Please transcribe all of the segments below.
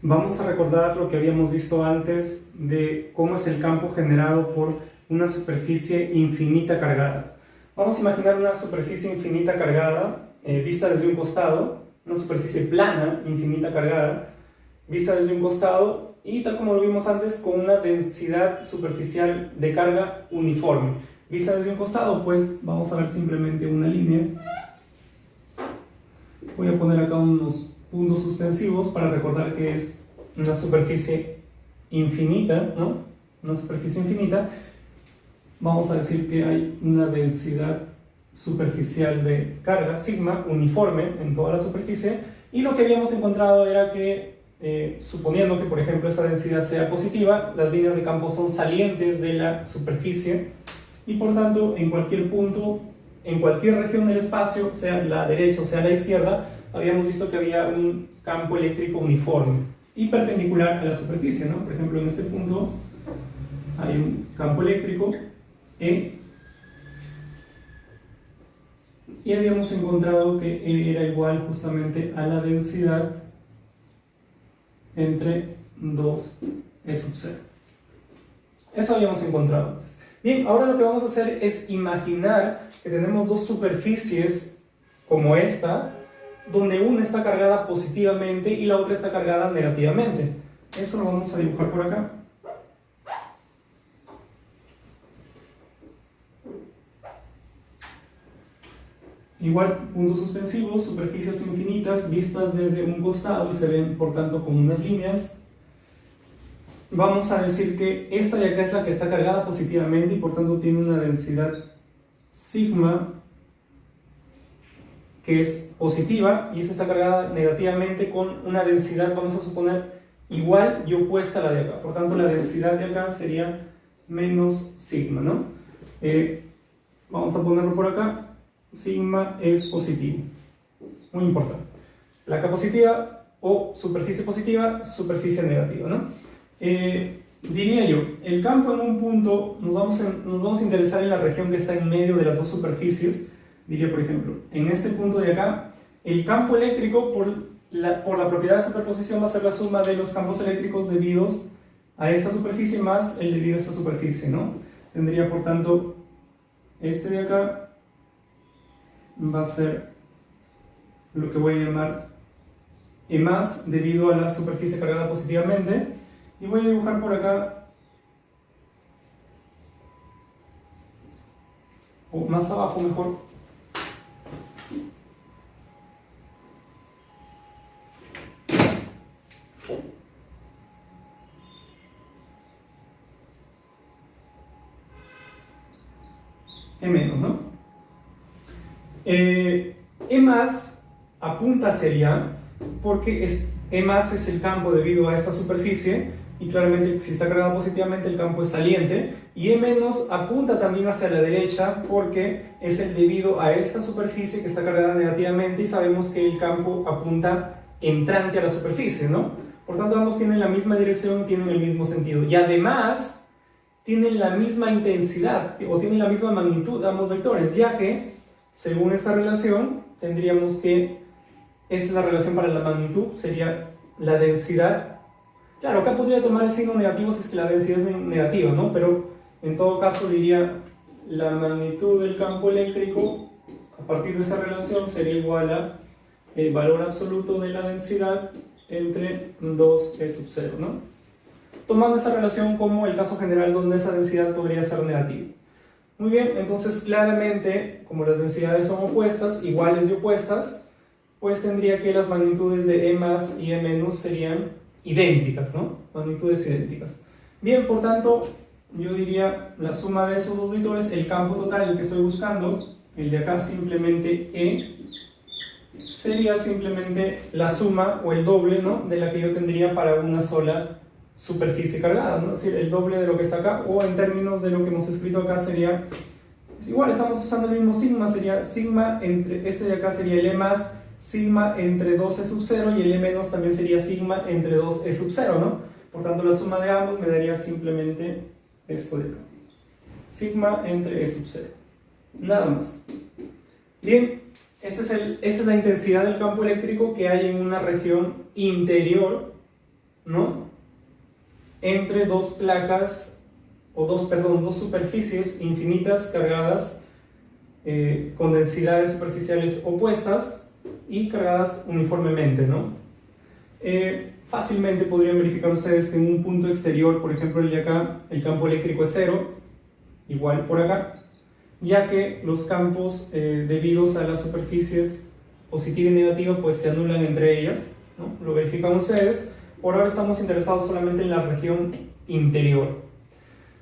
Vamos a recordar lo que habíamos visto antes de cómo es el campo generado por una superficie infinita cargada. Vamos a imaginar una superficie infinita cargada vista desde un costado, una superficie plana infinita cargada vista desde un costado y, tal como lo vimos antes, con una densidad superficial de carga uniforme. Vista desde un costado, pues vamos a ver simplemente una línea. Voy a poner acá unos puntos suspensivos para recordar que es una superficie infinita, ¿no? Una superficie infinita. Vamos a decir que hay una densidad superficial de carga, sigma, uniforme en toda la superficie, y lo que habíamos encontrado era que, suponiendo que por ejemplo esa densidad sea positiva, las líneas de campo son salientes de la superficie, y por tanto en cualquier punto, en cualquier región del espacio, sea la derecha o sea la izquierda, habíamos visto que había un campo eléctrico uniforme y perpendicular a la superficie, ¿no? Por ejemplo, en este punto hay un campo eléctrico E, y habíamos encontrado que E era igual justamente a la densidad entre 2E sub 0. Eso habíamos encontrado antes. Bien, ahora lo que vamos a hacer es imaginar que tenemos dos superficies como esta, donde una está cargada positivamente y la otra está cargada negativamente. Eso lo vamos a dibujar por acá. Igual, puntos suspensivos, superficies infinitas vistas desde un costado y se ven por tanto con unas líneas. Vamos a decir que esta de acá es la que está cargada positivamente y por tanto tiene una densidad sigma que es positiva, y esta está cargada negativamente con una densidad, vamos a suponer, igual y opuesta a la de acá. Por tanto, la densidad de acá sería menos sigma, ¿no? Vamos a ponerlo por acá. Sigma es positivo. Muy importante. Placa positiva o superficie positiva, superficie negativa, ¿no? Diría yo, el campo en un punto, nos vamos a interesar en la región que está en medio de las dos superficies. Diría, por ejemplo, en este punto de acá, el campo eléctrico por la propiedad de superposición va a ser la suma de los campos eléctricos debidos a esta superficie más el debido a esta superficie, ¿no? Tendría, por tanto, este de acá va a ser lo que voy a llamar E más debido a la superficie cargada positivamente, y voy a dibujar por acá, o más abajo mejor, E menos, ¿no? E más apunta hacia allá porque E más es el campo debido a esta superficie, y claramente si está cargado positivamente el campo es saliente, y E menos apunta también hacia la derecha porque es el debido a esta superficie que está cargada negativamente, y sabemos que el campo apunta entrante a la superficie, ¿no? Por tanto, ambos tienen la misma dirección y tienen el mismo sentido, y además tienen la misma intensidad o tienen la misma magnitud ambos vectores, ya que según esta relación tendríamos que, esta es la relación para la magnitud, sería la densidad. Claro, acá podría tomar el signo negativo si es que la densidad es negativa, ¿no? Pero en todo caso diría la magnitud del campo eléctrico a partir de esa relación sería igual a el valor absoluto de la densidad entre 2E sub 0, ¿no? Tomando esa relación como el caso general donde esa densidad podría ser negativa. Muy bien, entonces claramente, como las densidades son opuestas, iguales y opuestas, pues tendría que las magnitudes de E más y E menos serían idénticas, ¿no? Magnitudes idénticas. Bien, por tanto, yo diría la suma de esos dos vectores, el campo total, el que estoy buscando, el de acá simplemente E, sería simplemente la suma o el doble, ¿no?, de la que yo tendría para una sola superficie cargada, ¿no? Es decir, el doble de lo que está acá, o en términos de lo que hemos escrito acá sería, es igual, estamos usando el mismo sigma, sería sigma entre, este de acá sería el E más, sigma entre 2E sub 0, y el E menos también sería sigma entre 2E sub 0, ¿no? Por tanto, la suma de ambos me daría simplemente esto de acá, sigma entre E sub 0, nada más. Bien, esta es la intensidad del campo eléctrico que hay en una región interior ¿no? Entre dos placas, dos superficies infinitas cargadas con densidades superficiales opuestas y cargadas uniformemente, ¿no? Fácilmente podrían verificar ustedes que en un punto exterior, por ejemplo el de acá, el campo eléctrico es cero, igual por acá, ya que los campos debidos a las superficies positiva y negativa pues se anulan entre ellas, ¿no? Lo verifican ustedes. Por ahora estamos interesados solamente en la región interior.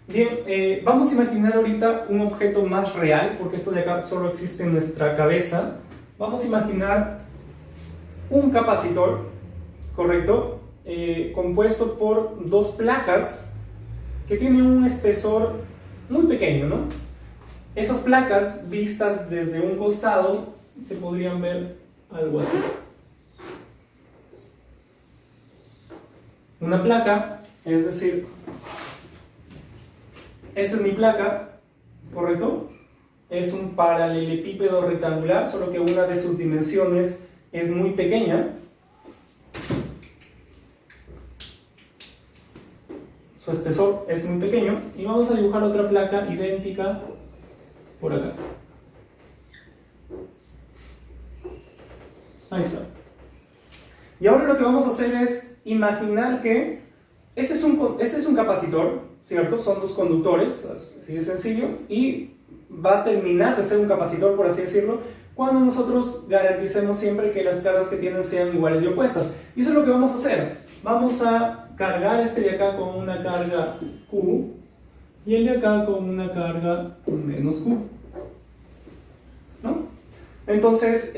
Bien, vamos a imaginar ahorita un objeto más real, porque esto de acá solo existe en nuestra cabeza. Vamos a imaginar un capacitor, ¿correcto? Compuesto por dos placas que tienen un espesor muy pequeño, ¿no? Esas placas vistas desde un costado se podrían ver algo así. Una placa, es decir, esa es mi placa, ¿correcto? Es un paralelepípedo rectangular, solo que una de sus dimensiones es muy pequeña. Su espesor es muy pequeño y vamos a dibujar otra placa idéntica por acá. Ahí está. Y ahora lo que vamos a hacer es imaginar que este es un capacitor, ¿cierto? Son dos conductores, así de sencillo, y va a terminar de ser un capacitor, por así decirlo, cuando nosotros garanticemos siempre que las cargas que tienen sean iguales y opuestas. Y eso es lo que vamos a hacer. Vamos a cargar este de acá con una carga Q y el de acá con una carga menos Q, ¿no? Entonces,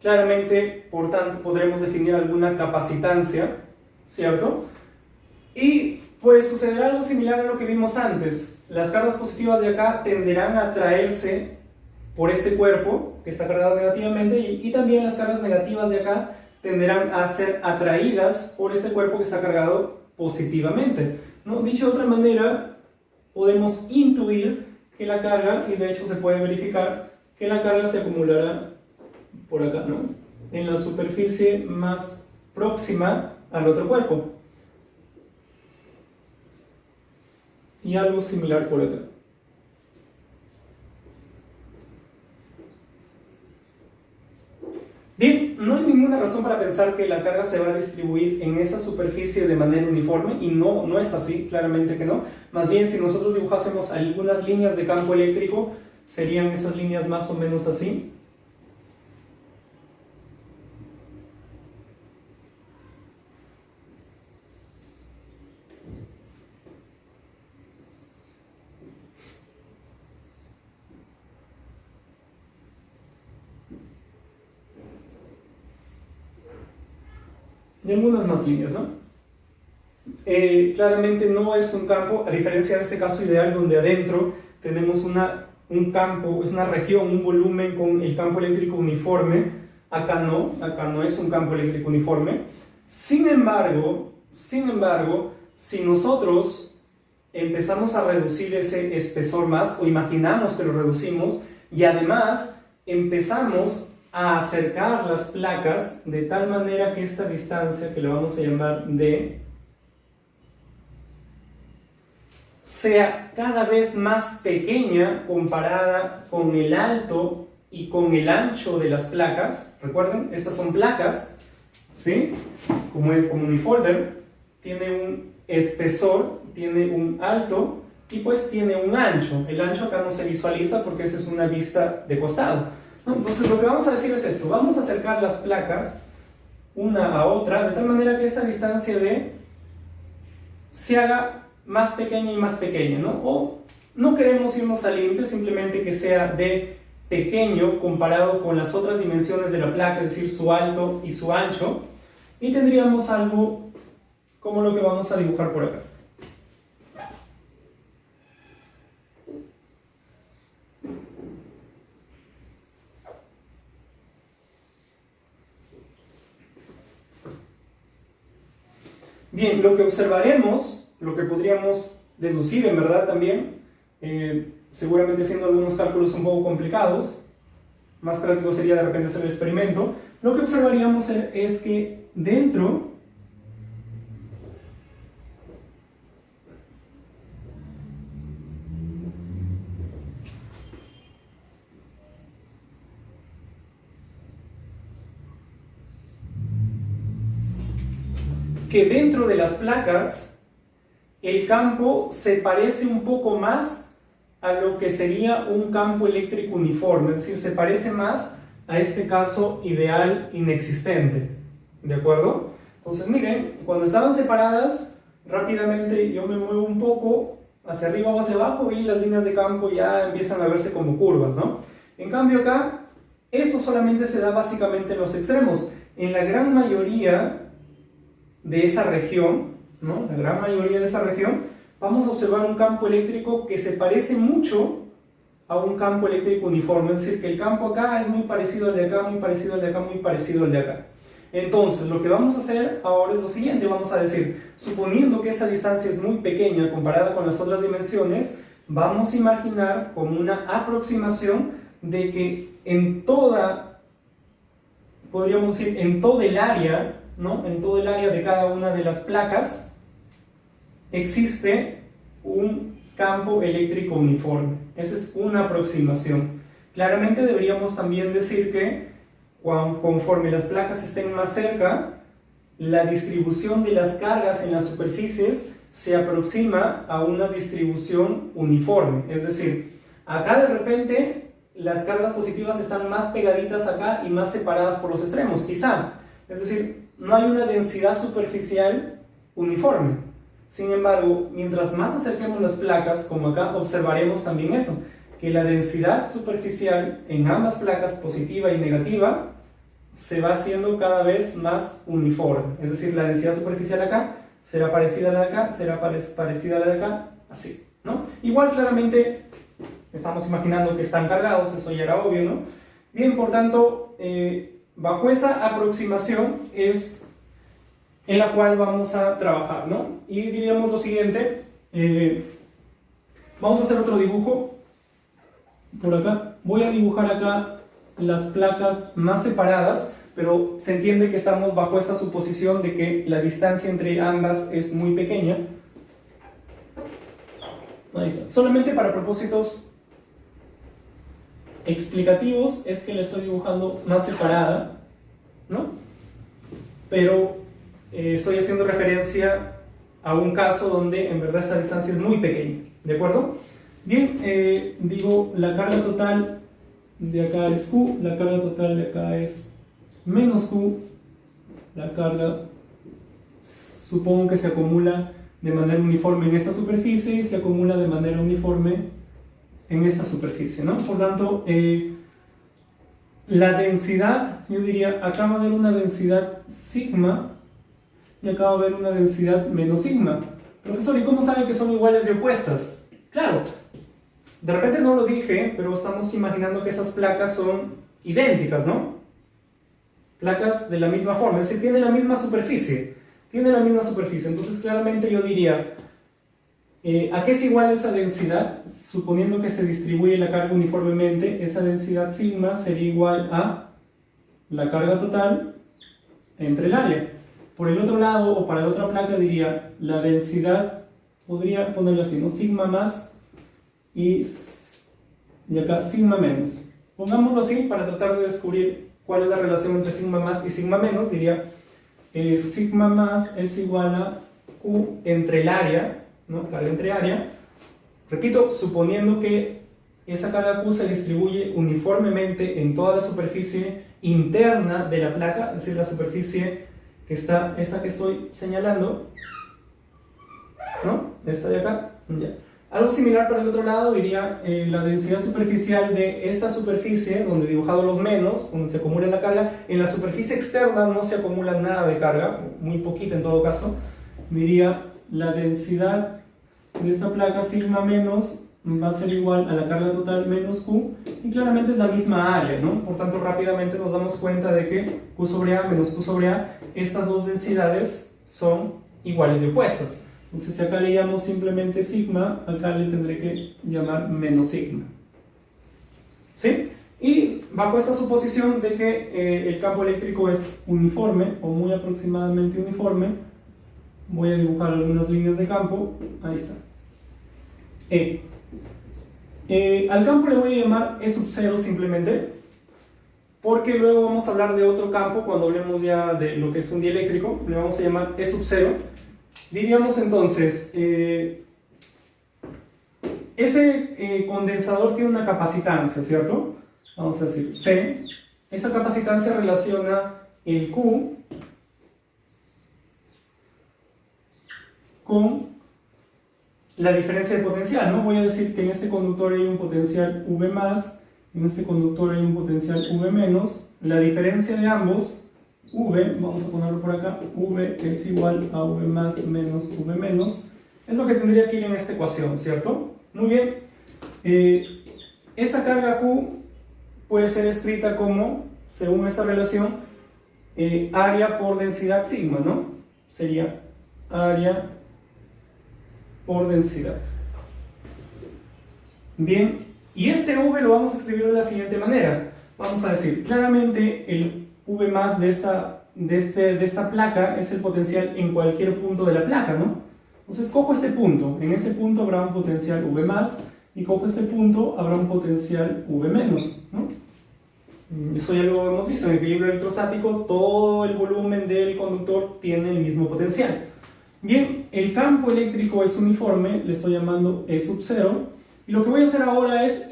claramente, por tanto, podremos definir alguna capacitancia, ¿cierto? Y pues sucederá algo similar a lo que vimos antes. Las cargas positivas de acá tenderán a atraerse por este cuerpo que está cargado negativamente y también las cargas negativas de acá tenderán a ser atraídas por este cuerpo que está cargado positivamente, ¿no? Dicho de otra manera, podemos intuir que la carga, y de hecho se puede verificar, que la carga se acumulará por acá, ¿no? En la superficie más próxima al otro cuerpo. Y algo similar por acá. Bien, no hay ninguna razón para pensar que la carga se va a distribuir en esa superficie de manera uniforme, y no es así, claramente que no. Más bien, si nosotros dibujásemos algunas líneas de campo eléctrico, serían esas líneas más o menos así. Y algunas más líneas, ¿no? Claramente no es un campo, a diferencia de este caso ideal donde adentro tenemos un campo, es una región, un volumen con el campo eléctrico uniforme. Acá no es un campo eléctrico uniforme. Sin embargo, si nosotros empezamos a reducir ese espesor más, o imaginamos que lo reducimos, y además empezamos a acercar las placas de tal manera que esta distancia, que le vamos a llamar D, sea cada vez más pequeña comparada con el alto y con el ancho de las placas. Recuerden, estas son placas, ¿sí? Como mi folder, tiene un espesor, tiene un alto y pues tiene un ancho. El ancho acá no se visualiza porque esa es una vista de costado. Entonces lo que vamos a decir es esto: vamos a acercar las placas una a otra de tal manera que esta distancia D se haga más pequeña y más pequeña, ¿no? O no queremos irnos al límite, simplemente que sea D pequeño comparado con las otras dimensiones de la placa, es decir, su alto y su ancho, y tendríamos algo como lo que vamos a dibujar por acá. Bien, lo que observaremos, lo que podríamos deducir en verdad también, seguramente haciendo algunos cálculos un poco complicados, más práctico sería de repente hacer el experimento, lo que observaríamos es que dentro que dentro de las placas el campo se parece un poco más a lo que sería un campo eléctrico uniforme, es decir, se parece más a este caso ideal inexistente, ¿de acuerdo? Entonces miren, cuando estaban separadas, rápidamente yo me muevo un poco hacia arriba o hacia abajo y las líneas de campo ya empiezan a verse como curvas, ¿no? En cambio acá, eso solamente se da básicamente en los extremos. En la gran mayoría de esa región, ¿no? La gran mayoría de esa región, vamos a observar un campo eléctrico que se parece mucho a un campo eléctrico uniforme, es decir, que el campo acá es muy parecido al de acá, muy parecido al de acá, muy parecido al de acá. Entonces, lo que vamos a hacer ahora es lo siguiente, vamos a decir, suponiendo que esa distancia es muy pequeña comparada con las otras dimensiones, vamos a imaginar como una aproximación de que en toda, podríamos decir, en todo el área, ¿no? En todo el área de cada una de las placas, existe un campo eléctrico uniforme. Esa es una aproximación. Claramente deberíamos también decir que conforme las placas estén más cerca, la distribución de las cargas en las superficies se aproxima a una distribución uniforme. Es decir, acá de repente las cargas positivas están más pegaditas acá y más separadas por los extremos, quizá. Es decir, no hay una densidad superficial uniforme. Sin embargo, mientras más acerquemos las placas, como acá, observaremos también eso, que la densidad superficial en ambas placas, positiva y negativa, se va haciendo cada vez más uniforme. Es decir, la densidad superficial acá será parecida a la de acá, será parecida a la de acá, así, ¿no? Igual claramente estamos imaginando que están cargados, eso ya era obvio, ¿no? Bien, por tanto, bajo esa aproximación es en la cual vamos a trabajar, ¿no? Y diríamos lo siguiente, vamos a hacer otro dibujo por acá. Voy a dibujar acá las placas más separadas, pero se entiende que estamos bajo esta suposición de que la distancia entre ambas es muy pequeña. Ahí está. Solamente para propósitos explicativos es que la estoy dibujando más separada, ¿no? Pero estoy haciendo referencia a un caso donde en verdad esta distancia es muy pequeña, ¿de acuerdo? Bien, digo, la carga total de acá es Q, la carga total de acá es menos Q, la carga supongo que se acumula de manera uniforme en esta superficie y se acumula de manera uniforme en esta superficie, ¿no? Por tanto, la densidad, yo diría, acá va a haber una densidad sigma y acá va a haber una densidad menos sigma. Profesor, ¿y cómo sabe que son iguales y opuestas? Claro, de repente no lo dije, pero estamos imaginando que esas placas son idénticas, ¿no? Placas de la misma forma, es decir, tienen la misma superficie. Tienen la misma superficie, entonces claramente yo diría, ¿a qué es igual esa densidad? Suponiendo que se distribuye la carga uniformemente, esa densidad sigma sería igual a la carga total entre el área. Por el otro lado, o para la otra placa, diría la densidad, podría ponerlo así, ¿no? Sigma más y acá sigma menos. Pongámoslo así para tratar de descubrir cuál es la relación entre sigma más y sigma menos. Diría sigma más es igual a Q entre el área, ¿no? Carga entre área. Repito, suponiendo que esa carga Q se distribuye uniformemente en toda la superficie interna de la placa, es decir, la superficie que está, esta que estoy señalando, ¿no? Esta de acá, ya. Algo similar para el otro lado, diría la densidad superficial de esta superficie, donde he dibujado los menos, donde se acumula la carga. En la superficie externa no se acumula nada de carga, muy poquita en todo caso. Diría la densidad de esta placa sigma menos va a ser igual a la carga total menos Q, y claramente es la misma área, ¿no? Por tanto, rápidamente nos damos cuenta de que Q sobre A menos Q sobre A, estas dos densidades son iguales y opuestas. Entonces, si acá le llamo simplemente sigma, acá le tendré que llamar menos sigma. ¿Sí? Y bajo esta suposición de que el campo eléctrico es uniforme, o muy aproximadamente uniforme, voy a dibujar algunas líneas de campo. Ahí está. Al campo le voy a llamar E sub 0 simplemente. porque luego vamos a hablar de otro campo cuando hablemos ya de lo que es un dieléctrico, le vamos a llamar E sub 0. Diríamos entonces, ese condensador tiene una capacitancia, ¿cierto? Vamos a decir C. Esa capacitancia relaciona el Q con la diferencia de potencial, ¿no? Voy a decir que en este conductor hay un potencial V más, en este conductor hay un potencial V menos. La diferencia de ambos, V, vamos a ponerlo por acá, V es igual a V más menos V menos, es lo que tendría que ir en esta ecuación, ¿cierto? Muy bien. Esa carga Q puede ser escrita como, según esta relación, área por densidad sigma, ¿no? Sería área por densidad. Bien, y este V lo vamos a escribir de la siguiente manera. Vamos a decir, claramente el V más de esta placa es el potencial en cualquier punto de la placa, ¿no? Entonces cojo este punto, en ese punto habrá un potencial V más, y cojo este punto, habrá un potencial V menos, ¿no? Eso ya lo hemos visto, en equilibrio electrostático todo el volumen del conductor tiene el mismo potencial. Bien, el campo eléctrico es uniforme, le estoy llamando E sub 0, y lo que voy a hacer ahora es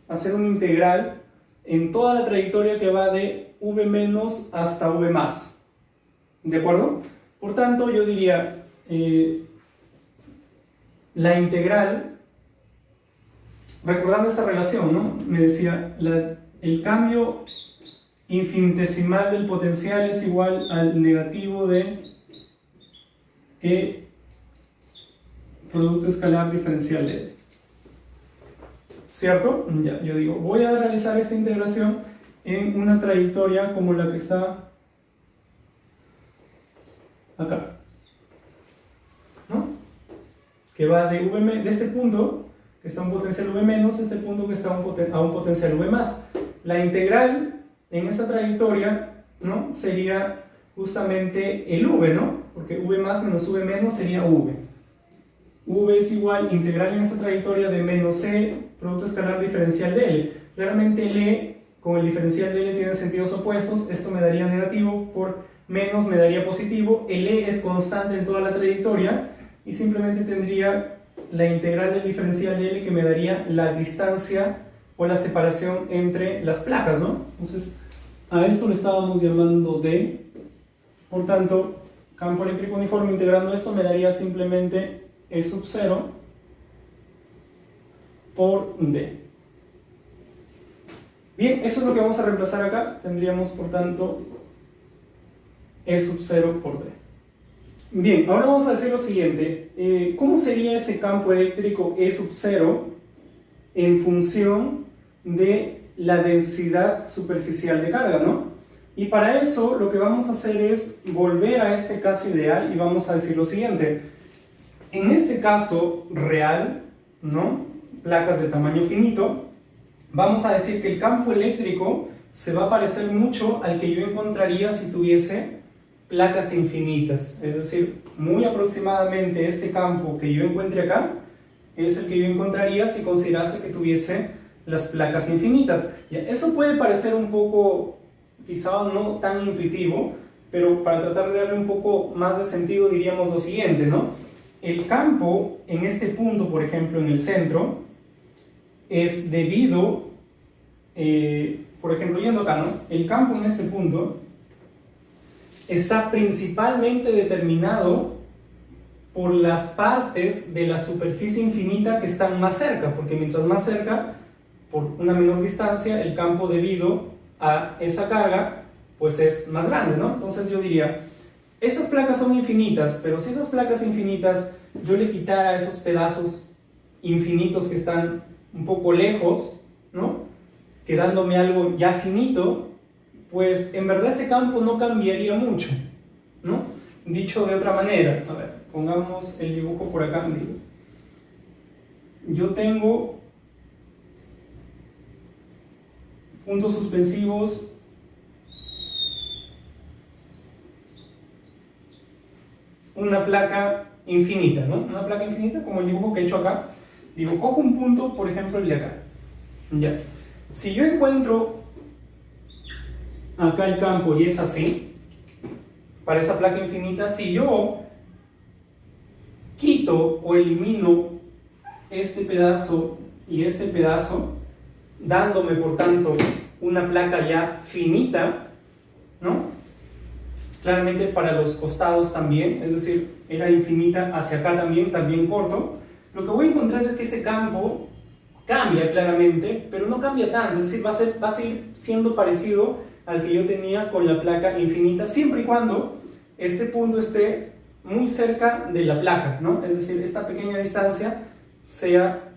hacer un integral en toda la trayectoria que va de V menos hasta V más. ¿De acuerdo? Por tanto, yo diría, la integral, recordando esa relación, ¿no? Me decía, el cambio infinitesimal del potencial es igual al negativo de E producto escalar diferencial de L. ¿Cierto? Ya, yo digo, voy a realizar esta integración en una trayectoria como la que está acá, ¿no? Que va de este punto que está a un potencial V menos, este punto que está a un potencial V más. La integral en esa trayectoria, ¿no? Sería justamente el V, ¿no? Porque V más menos V menos sería V. V es igual, integral en esa trayectoria de menos E, producto escalar diferencial de L. Claramente el E con el diferencial de L tienen sentidos opuestos, esto me daría negativo, por menos me daría positivo, el E es constante en toda la trayectoria, y simplemente tendría la integral del diferencial de L que me daría la distancia o la separación entre las placas, ¿no? Entonces, a esto le estábamos llamando D, por tanto, campo eléctrico uniforme integrando esto me daría simplemente E sub 0 por D. Bien, eso es lo que vamos a reemplazar acá, tendríamos por tanto E sub 0 por D. Bien, ahora vamos a decir lo siguiente, ¿cómo sería ese campo eléctrico E sub 0 en función de la densidad superficial de carga, ¿no? Y para eso lo que vamos a hacer es volver a este caso ideal y vamos a decir lo siguiente. En este caso real, ¿no? Placas de tamaño finito, vamos a decir que el campo eléctrico se va a parecer mucho al que yo encontraría si tuviese placas infinitas. Es decir, muy aproximadamente este campo que yo encuentre acá es el que yo encontraría si considerase que tuviese las placas infinitas. Ya, eso puede parecer un poco, quizá no tan intuitivo, pero para tratar de darle un poco más de sentido diríamos lo siguiente, ¿no? El campo en este punto, por ejemplo, en el centro, es debido, por ejemplo, yendo acá, ¿no? El campo en este punto está principalmente determinado por las partes de la superficie infinita que están más cerca, porque mientras más cerca, por una menor distancia, el campo debido a esa carga, pues es más grande, ¿no? Entonces yo diría, estas placas son infinitas, pero si esas placas infinitas yo le quitara esos pedazos infinitos que están un poco lejos, ¿no? Quedándome algo ya finito, pues en verdad ese campo no cambiaría mucho, ¿no? Dicho de otra manera, a ver, pongamos el dibujo por acá. Yo tengo puntos suspensivos una placa infinita, ¿no? Una placa infinita como el dibujo que he hecho acá. Digo, cojo un punto, por ejemplo el de acá. Ya. Si yo encuentro acá el campo y es así, para esa placa infinita, si yo quito o elimino este pedazo y este pedazo, dándome por tanto una placa ya finita, ¿no? Claramente para los costados también, es decir, era infinita hacia acá también corto, lo que voy a encontrar es que ese campo cambia claramente, pero no cambia tanto, es decir, va a seguir siendo parecido al que yo tenía con la placa infinita, siempre y cuando este punto esté muy cerca de la placa, ¿no? Es decir, esta pequeña distancia sea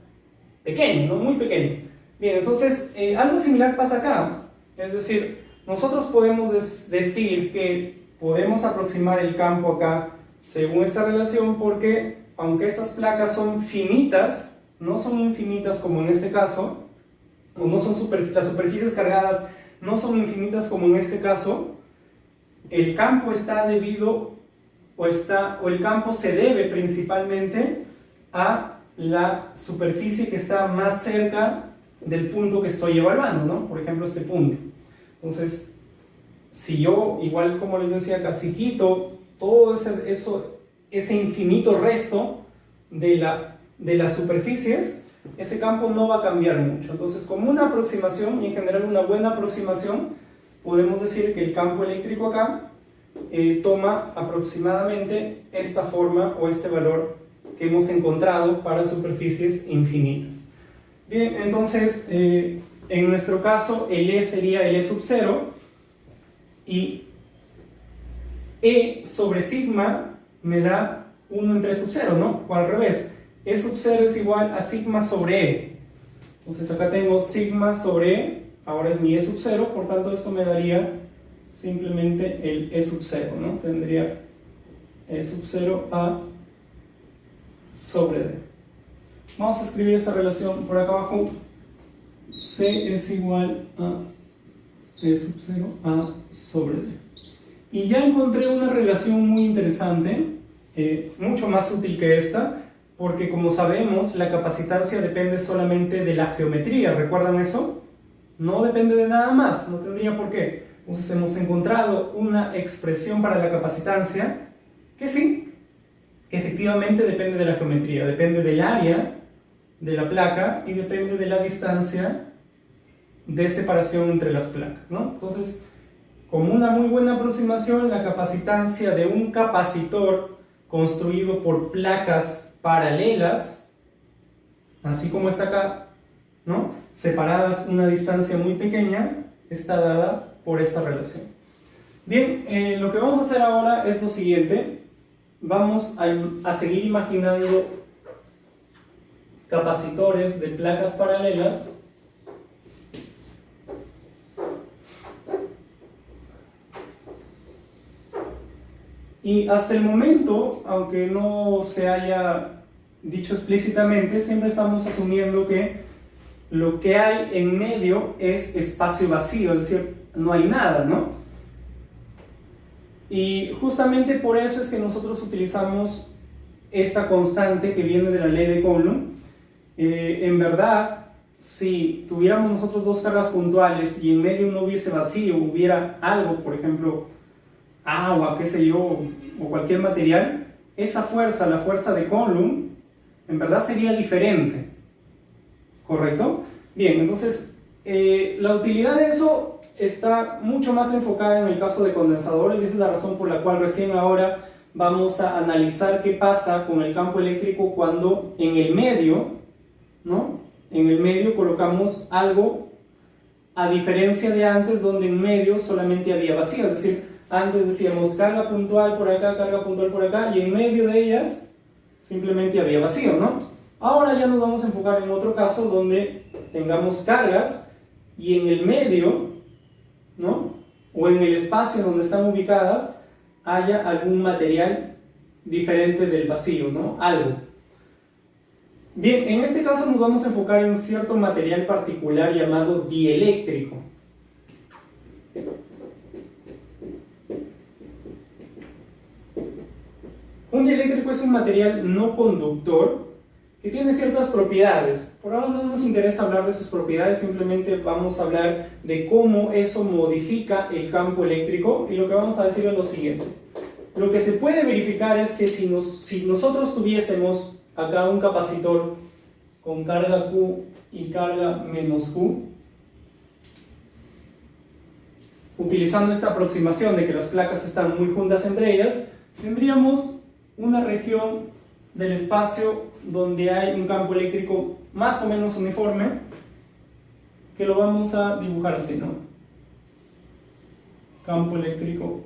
pequeña, ¿no? Muy pequeña. Bien, entonces, algo similar pasa acá, es decir, nosotros podemos decir que podemos aproximar el campo acá según esta relación porque, aunque estas placas son finitas, no son infinitas como en este caso, o no son las superficies cargadas no son infinitas como en este caso, el campo está debido, o el campo se debe principalmente a la superficie que está más cerca del punto que estoy evaluando, ¿no? Por ejemplo, este punto. Entonces, si yo, igual como les decía acá, si quito todo ese infinito resto de las superficies, ese campo no va a cambiar mucho. Entonces, como una aproximación, y en general una buena aproximación, podemos decir que el campo eléctrico acá toma aproximadamente esta forma o este valor que hemos encontrado para superficies infinitas. Bien, entonces, en nuestro caso, el E sería el E sub 0, y E sobre sigma me da 1 entre E sub 0, ¿no? O al revés, E sub 0 es igual a sigma sobre E. Entonces acá tengo sigma sobre E, ahora es mi E sub 0, por tanto esto me daría simplemente el E sub 0, ¿no? Tendría E sub 0 A sobre D. Vamos a escribir esta relación por acá abajo. C es igual a E sub 0 A sobre D. Y ya encontré una relación muy interesante, mucho más útil que esta, porque como sabemos, la capacitancia depende solamente de la geometría. ¿Recuerdan eso? No depende de nada más, no tendría por qué. Entonces hemos encontrado una expresión para la capacitancia que sí, que efectivamente depende de la geometría, depende del área de la placa y depende de la distancia de separación entre las placas, ¿no? Entonces, como una muy buena aproximación, la capacitancia de un capacitor construido por placas paralelas, así como está acá, ¿no? Separadas una distancia muy pequeña, está dada por esta relación. Bien, lo que vamos a hacer ahora es lo siguiente. Vamos a seguir imaginando capacitores de placas paralelas. Y hasta el momento, aunque no se haya dicho explícitamente, siempre estamos asumiendo que lo que hay en medio es espacio vacío, es decir, no hay nada, ¿no? Y justamente por eso es que nosotros utilizamos esta constante que viene de la ley de Coulomb. En verdad, si tuviéramos nosotros dos cargas puntuales y en medio no hubiese vacío, hubiera algo, por ejemplo, agua, qué sé yo, o cualquier material, esa fuerza, la fuerza de Coulomb, en verdad sería diferente, ¿correcto? Bien, entonces, la utilidad de eso está mucho más enfocada en el caso de condensadores, y esa es la razón por la cual recién ahora vamos a analizar qué pasa con el campo eléctrico cuando en el medio, ¿no? En el medio colocamos algo, a diferencia de antes, donde en medio solamente había vacío, es decir, antes decíamos carga puntual por acá, carga puntual por acá, y en medio de ellas simplemente había vacío, ¿no? Ahora ya nos vamos a enfocar en otro caso donde tengamos cargas y en el medio, ¿no? O en el espacio donde están ubicadas haya algún material diferente del vacío, ¿no? Algo. Bien, en este caso nos vamos a enfocar en cierto material particular llamado dieléctrico. Un dieléctrico es un material no conductor que tiene ciertas propiedades. Por ahora no nos interesa hablar de sus propiedades, simplemente vamos a hablar de cómo eso modifica el campo eléctrico, y lo que vamos a decir es lo siguiente. Lo que se puede verificar es que si nosotros tuviésemos acá un capacitor con carga Q y carga menos Q, utilizando esta aproximación de que las placas están muy juntas entre ellas, tendríamos una región del espacio donde hay un campo eléctrico más o menos uniforme, que lo vamos a dibujar así, ¿no? Campo eléctrico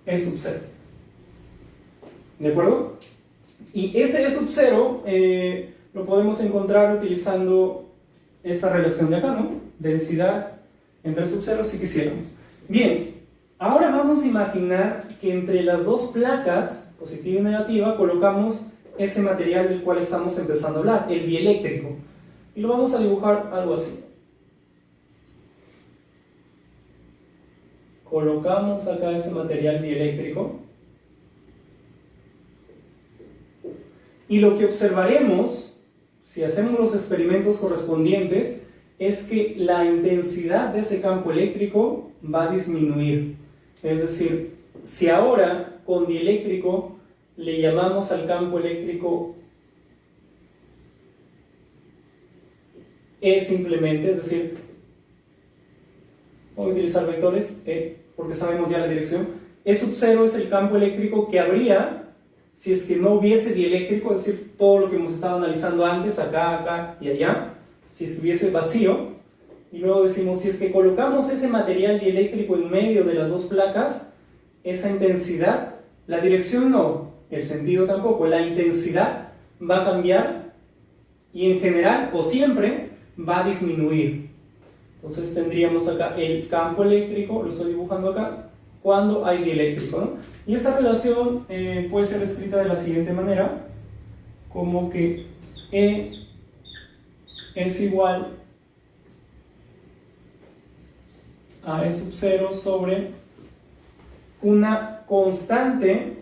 E sub 0. ¿De acuerdo? Y ese E sub 0 lo podemos encontrar utilizando esta relación de acá, ¿no? Densidad entre sub 0 si quisiéramos. Bien, ahora vamos a imaginar que entre las dos placas, positiva y negativa, colocamos ese material del cual estamos empezando a hablar, el dieléctrico. Y lo vamos a dibujar algo así. Colocamos acá ese material dieléctrico. Y lo que observaremos, si hacemos los experimentos correspondientes, es que la intensidad de ese campo eléctrico va a disminuir. Es decir, si ahora con dieléctrico le llamamos al campo eléctrico E simplemente, es decir, voy a utilizar vectores E porque sabemos ya la dirección. E sub 0 es el campo eléctrico que habría si es que no hubiese dieléctrico, es decir, todo lo que hemos estado analizando antes, acá, acá y allá, si estuviese vacío. Y luego decimos, si es que colocamos ese material dieléctrico en medio de las dos placas, esa intensidad, la dirección no, el sentido tampoco, la intensidad va a cambiar y en general o siempre va a disminuir. Entonces tendríamos acá el campo eléctrico, lo estoy dibujando acá, cuando hay dieléctrico, ¿no? Y esa relación puede ser escrita de la siguiente manera, como que E es igual a E sub 0 sobre una constante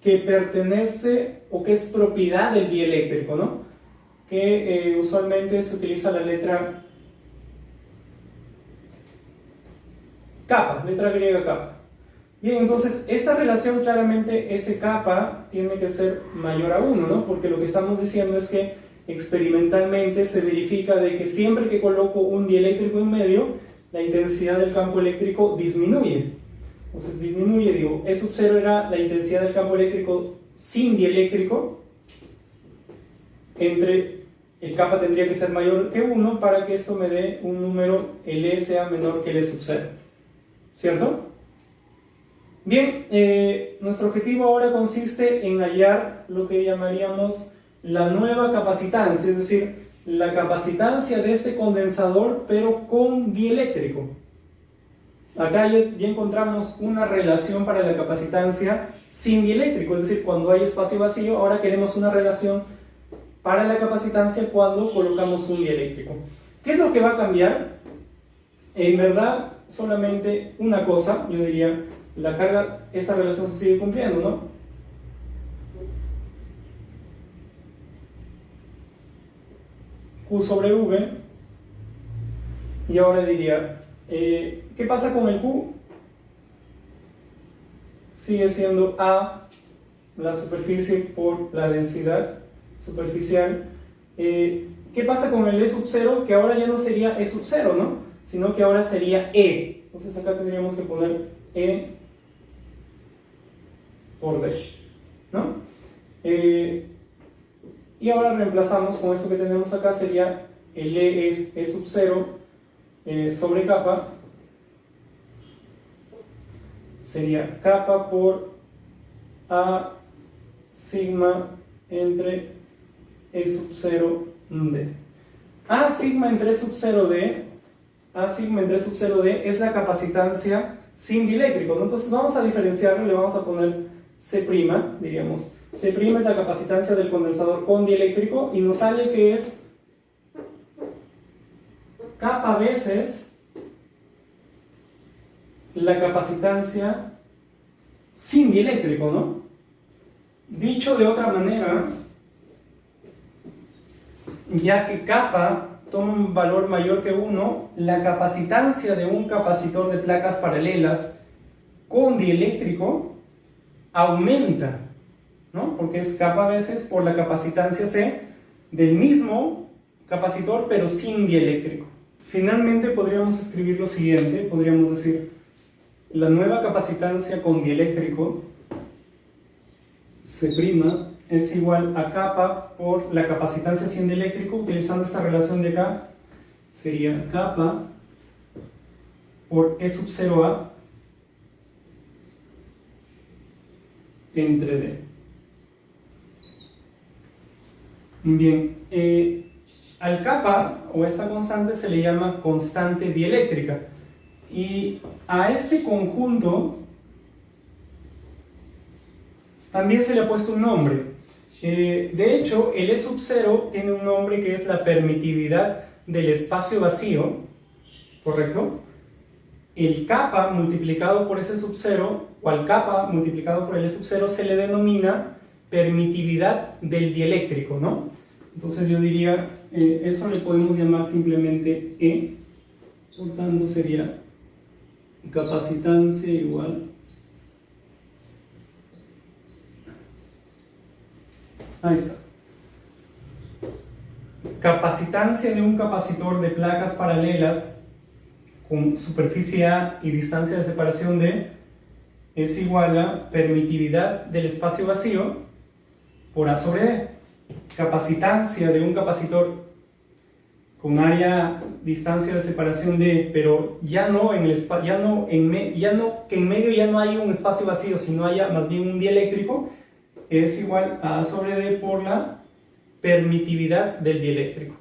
que pertenece o que es propiedad del dieléctrico, ¿no? Que usualmente se utiliza la letra kappa, letra griega kappa. Bien, entonces esta relación claramente S kappa tiene que ser mayor a 1, ¿no? Porque lo que estamos diciendo es que experimentalmente se verifica de que siempre que coloco un dieléctrico en medio, la intensidad del campo eléctrico disminuye. Entonces disminuye, digo, E sub 0 era la intensidad del campo eléctrico sin dieléctrico, entre el kappa tendría que ser mayor que 1 para que esto me dé un número, el E sea menor que el E sub 0. ¿Cierto? Bien, nuestro objetivo ahora consiste en hallar lo que llamaríamos la nueva capacitancia, es decir, la capacitancia de este condensador pero con dieléctrico. Acá ya encontramos una relación para la capacitancia sin dieléctrico, es decir, cuando hay espacio vacío. Ahora queremos una relación para la capacitancia cuando colocamos un dieléctrico. ¿Qué es lo que va a cambiar? En verdad, solamente una cosa, yo diría, la carga, esta relación se sigue cumpliendo, ¿no? Q sobre V, y ahora diría, ¿qué pasa con el Q? Sigue siendo A, la superficie por la densidad superficial. ¿Qué pasa con el E sub 0? Que ahora ya no sería E sub 0, ¿no? Sino que ahora sería E. Entonces acá tendríamos que poner E por D, ¿no? Y ahora reemplazamos con eso que tenemos acá, sería el E es E sub 0 sobre kappa, sería kappa por A sigma entre E sub 0 D. A sigma entre E sub 0 D, A sigma entre E sub 0 D es la capacitancia sin dieléctrico, ¿no? Entonces vamos a diferenciarlo, le vamos a poner C', diríamos. C' es la capacitancia del condensador con dieléctrico y nos sale que es kappa veces la capacitancia sin dieléctrico, ¿no? Dicho de otra manera, ya que kappa toma un valor mayor que 1, la capacitancia de un capacitor de placas paralelas con dieléctrico aumenta, ¿no? Porque es kappa veces por la capacitancia C del mismo capacitor pero sin dieléctrico. Finalmente podríamos escribir lo siguiente, podríamos decir la nueva capacitancia con dieléctrico C' es igual a kappa por la capacitancia sin dieléctrico. Utilizando esta relación de acá sería kappa por E sub 0A entre D. Bien, al kappa o a esta constante se le llama constante dieléctrica, y a este conjunto también se le ha puesto un nombre. De hecho, el E sub 0 tiene un nombre que es la permitividad del espacio vacío, ¿correcto? El kappa multiplicado por ese sub 0, o al kappa multiplicado por el E sub 0, se le denomina permitividad del dieléctrico, ¿no? Entonces yo diría, eso le podemos llamar simplemente E, por tanto sería capacitancia igual ahí está. Capacitancia de un capacitor de placas paralelas con superficie A y distancia de separación D es igual a permitividad del espacio vacío por A sobre D. Capacitancia de un capacitor con área, distancia de separación D, pero ya no en el que en medio ya no hay un espacio vacío, sino haya más bien un dieléctrico, es igual a A sobre D por la permitividad del dieléctrico.